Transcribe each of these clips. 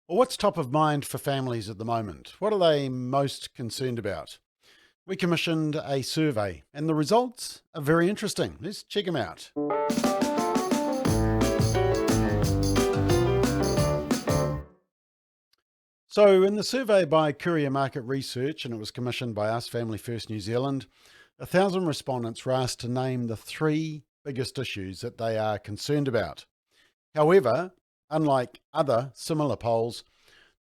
Well, what's top of mind for families at the moment? What are they most concerned about? We commissioned a survey and the results are very interesting. Let's check them out. So, in the survey by Curia Market Research, and it was commissioned by us, Family First New Zealand, 1,000 respondents were asked to name the three biggest issues that they are concerned about. However, unlike other similar polls,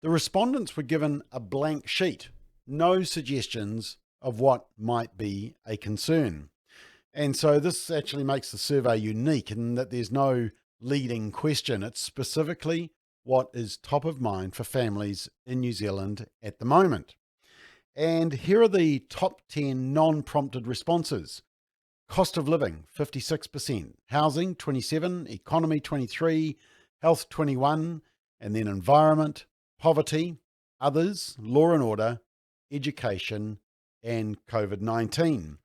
the respondents were given a blank sheet, no suggestions of what might be a concern. And so this actually makes the survey unique in that there's no leading question. It's specifically what is top of mind for families in New Zealand at the moment. And here are the top 10 non-prompted responses. Cost of living, 56%, housing, 27%, economy, 23%, health, 21%, and then environment, poverty, others, law and order, education, and COVID-19.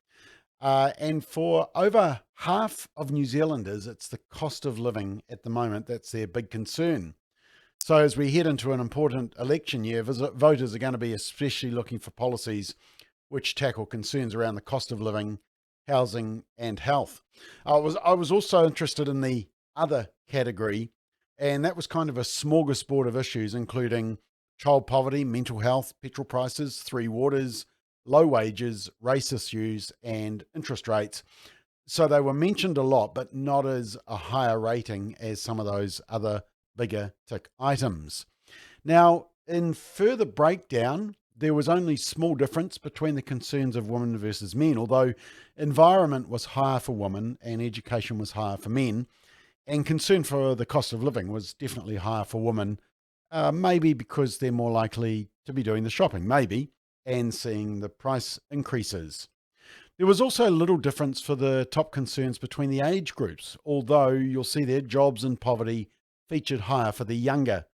And for over half of New Zealanders, it's the cost of living at the moment that's their big concern. So as we head into an important election year, voters are going to be especially looking for policies which tackle concerns around the cost of living, housing, and health. I was also interested in the other category, and that was kind of a smorgasbord of issues, including child poverty, mental health, petrol prices, three waters, low wages, race issues, and interest rates. So they were mentioned a lot, but not as a higher rating as some of those other bigger tick items. Now, in further breakdown, there was only small difference between the concerns of women versus men, although environment was higher for women and education was higher for men, and concern for the cost of living was definitely higher for women, maybe because they're more likely to be doing the shopping, maybe, and seeing the price increases. There was also little difference for the top concerns between the age groups, although you'll see there jobs and poverty featured higher for the younger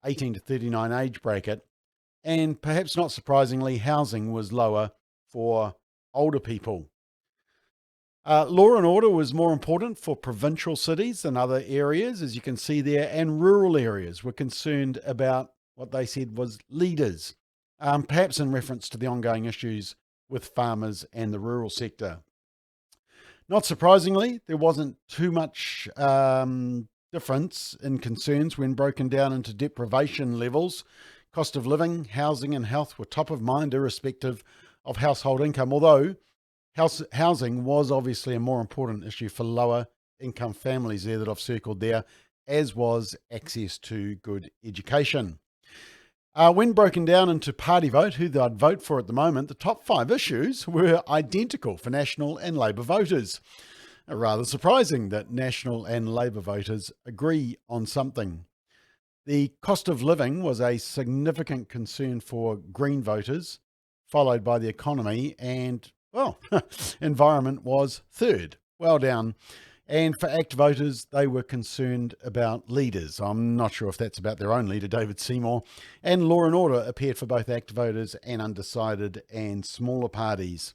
18 to 39 age bracket, and perhaps not surprisingly, housing was lower for older people. Law and order was more important for provincial cities than other areas, as you can see there, and rural areas were concerned about what they said was leaders, perhaps in reference to the ongoing issues with farmers and the rural sector. Not surprisingly, there wasn't too much difference in concerns when broken down into deprivation levels. Cost of living, housing, and health were top of mind, irrespective of household income, although housing was obviously a more important issue for lower income families there that I've circled there, as was access to good education. When broken down into party vote, who they'd vote for at the moment, the top five issues were identical for National and Labour voters. Rather surprising that National and Labour voters agree on something. The cost of living was a significant concern for Green voters, followed by the economy, and, well, environment was third. Well done. And for ACT voters, they were concerned about leaders. I'm not sure if that's about their own leader, David Seymour. And law and order appeared for both ACT voters and undecided and smaller parties.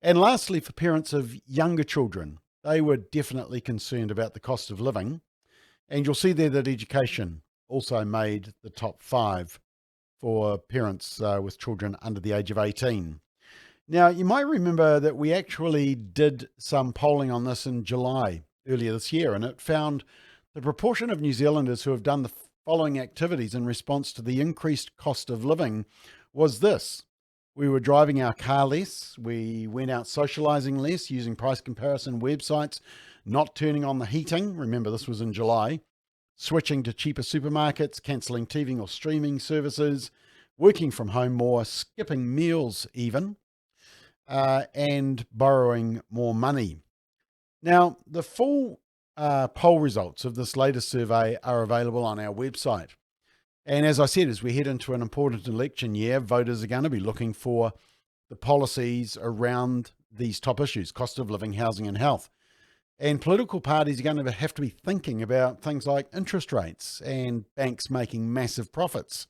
And lastly, for parents of younger children, they were definitely concerned about the cost of living. And you'll see there that education also made the top five for parents with children under the age of 18. Now, you might remember that we actually did some polling on this in July earlier this year, and it found the proportion of New Zealanders who have done the following activities in response to the increased cost of living was this. We were driving our car less, we went out socialising less, using price comparison websites, not turning on the heating, remember this was in July, switching to cheaper supermarkets, cancelling TV or streaming services, working from home more, skipping meals even, and borrowing more money. Now, the full poll results of this latest survey are available on our website. And as I said, as we head into an important election year, voters are going to be looking for the policies around these top issues, cost of living, housing, and health. And political parties are going to have to be thinking about things like interest rates and banks making massive profits,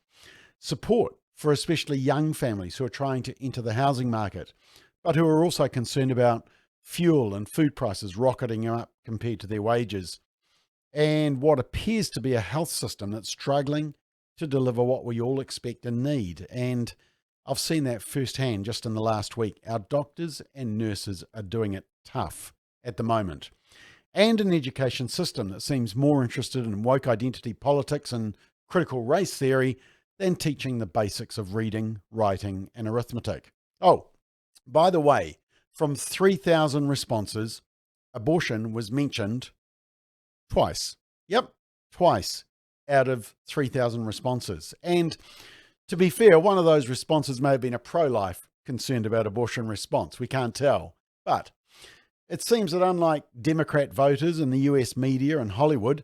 support for especially young families who are trying to enter the housing market, but who are also concerned about fuel and food prices rocketing up compared to their wages, and what appears to be a health system that's struggling to deliver what we all expect and need. And I've seen that firsthand just in the last week. Our doctors and nurses are doing it tough at the moment. And an education system that seems more interested in woke identity politics and critical race theory than teaching the basics of reading, writing, and arithmetic. Oh, by the way, from 3,000 responses, abortion was mentioned twice. Yep, twice out of 3,000 responses. And to be fair, one of those responses may have been a pro-life concerned about abortion response. We can't tell. But it seems that unlike Democrat voters in the US media and Hollywood,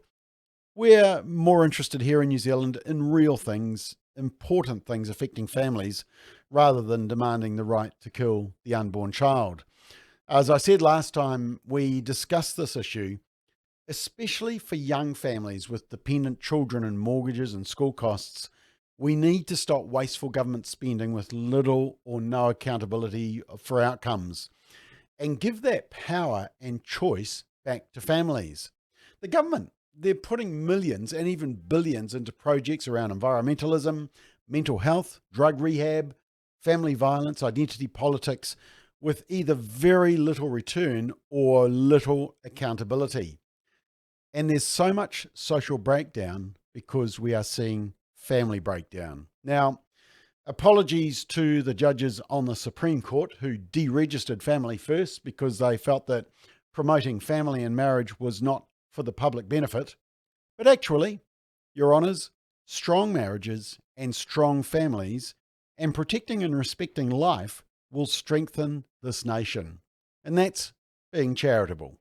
we're more interested here in New Zealand in real things, important things affecting families, rather than demanding the right to kill the unborn child. As I said last time we discussed this issue, especially for young families with dependent children and mortgages and school costs, we need to stop wasteful government spending with little or no accountability for outcomes and give that power and choice back to families. The government, they're putting millions and even billions into projects around environmentalism, mental health, drug rehab, family violence, identity politics, with either very little return or little accountability. And there's so much social breakdown because we are seeing family breakdown. Now, apologies to the judges on the Supreme Court who deregistered Family First because they felt that promoting family and marriage was not for the public benefit. But actually, Your Honours, strong marriages and strong families and protecting and respecting life will strengthen this nation. And that's being charitable.